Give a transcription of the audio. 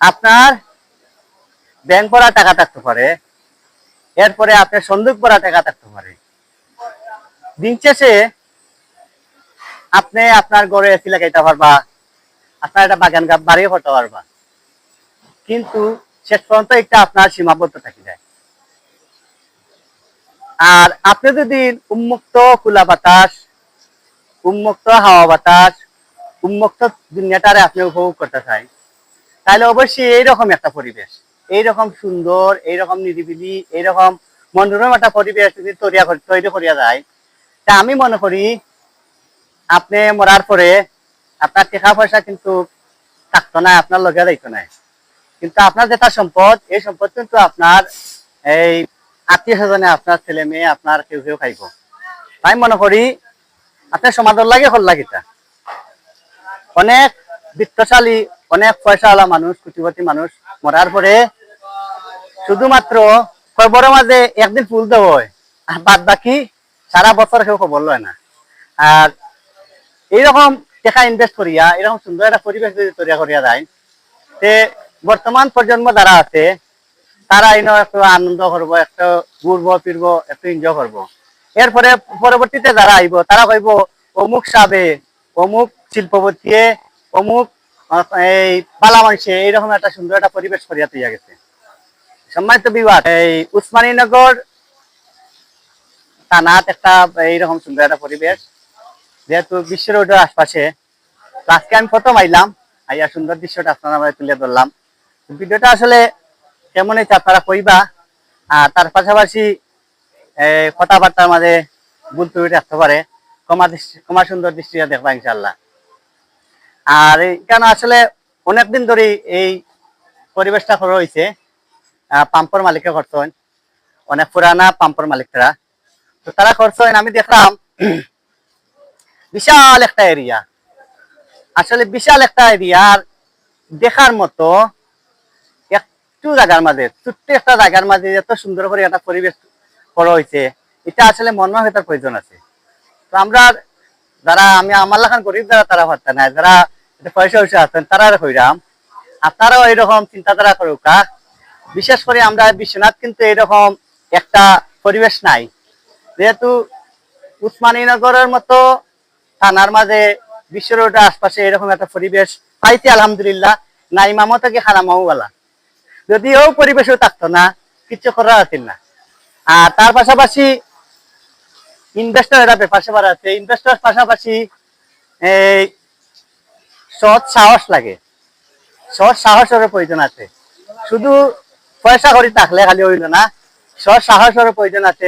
আপনার ব্যাংক ভরা টাকা থাকতে পারে, এরপরে আপনার সন্দুক ভরা টাকা থাকতে পারে। দিন শেষে আপনি আপনার ঘরে এসি লাগাইতে পারবা, আপনার একটা বাগান বাড়িও করতে পারবা, কিন্তু শেষ পর্যন্ত একটা আপনার সীমাবদ্ধ থাকি যায়। আর আপনি যদি উন্মুক্ত খোলা বাতাস, উন্মুক্ত হাওয়া বাতাস, উন্মুক্ত দুনিয়াটারে আপনি উপভোগ করতে চাই, তাহলে অবশ্যই এইরকম একটা পরিবেশ, এইরকম সুন্দর, এইরকম নিরিবিলি, এইরকম মনোরম একটা পরিবেশ যদি তৈরি করিয়া যায়, তা আমি মনে করি আপনি মরার পরে আপনার টাকা পয়সা কিন্তু থাকতো না, আপনার লগে যাইতো না, কিন্তু আপনার যেটা সম্পদ, এই সম্পদ কিন্তু আপনার এই আত্মীয় স্বজনে, আপনার ছেলে মেয়ে, আপনার কেউ কেউ খাইব। আমি মনে করি আপনার সমাজের লাগে হল লাগিটা অনেক বিত্তশালী, অনেক পয়সাওয়ালা মানুষ, কোটিপতি মানুষ মরার পরে শুধুমাত্র খবরের মাঝে একদিন ফুল দেওয়া হয়, আর বাদ বাকি সারা বছর কেউ খবর লয় না। আর এইরকম টাকা ইনভেস্ট করিয়া এরকম সুন্দর একটা পরিবেশ যদি তৈরি করিয়া যায়, তে বর্তমান প্রজন্ম যারা আছে তারা একটু আনন্দ করবো, একটু ঘুরবো ফিরবো, একটু এনজয় করবো। এরপরে পরবর্তীতে যারা আইব তারা কইব অমুক সাবে, অমুক শিল্পপতি, অমুক এই পালা মানুষে এইরকম একটা সুন্দর একটা পরিবেশ করিয়া তৈরি গেছে। সম্মানিত বিভাগ, এই উসমানীনগর থানাত একটা এইরকম সুন্দর একটা পরিবেশ, যেহেতু বিশ্ব রোডের আশপাশে। আজকে আমি প্রথম আইলাম, আইয়া সুন্দর দৃশ্যটা আপনারা তুলে ধরলাম। ভিডিওটা আসলে কেমন হয়েছে আপনারা কইবা, আর তার পাশাপাশি কথাবার্তার মাঝে ভুল ত্রুটি রাখতে পারে, কমা সুন্দর দৃষ্টিটা দেখবা ইনশাল্লাহ। আর কেন আসলে অনেকদিন ধরে এই পরিবেশটা করা হয়েছে, পাম্পর মালিকরা করছেন, অনেক পুরানা পাম্পর মালিকরা, তো তারা করছেন। আমি দেখলাম বিশাল একটা এরিয়া, আসলে বিশাল একটা এরিয়া, দেখার মতো একটু জায়গার মাঝে, ছোট্ট একটা জায়গার মাঝে এত সুন্দর করে একটা পরিবেশ করা হয়েছে, এটা আসলে মনমোহকতার প্রয়োজন আছে। তো আমরা যারা, আমি আমার লাখান গরিব যারা, তারা পারতেন না, যারা পয়সা পয়সা আছেন তারা কইরাম আপনারাও এইরকম চিন্তাধারা করুক। বিশেষ করে আমরা বিশ্বনাথ কিন্তু এরকম একটা পরিবেশ নাই, যেহেতু উসমানীনগরের মতো থানার মাঝে বিশ্ব রোডের আশপাশে এরকম একটা পরিবেশ পাইছি আলহামদুলিল্লাহ। না ইমামও থেকে খানামাও বলা, যদিও পরিবেশও থাকতো না, কিছু করার আছিল না। আর তার পাশাপাশি ইনভেস্টর একটা ব্যাপার সেবার আছে, ইনভেস্টর পাশাপাশি এই সৎ সাহস লাগে, সৎ সাহসের প্রয়োজন আছে। শুধু পয়সা করি থাকলে খালি হইল না, সৎ সাহসের প্রয়োজন আছে।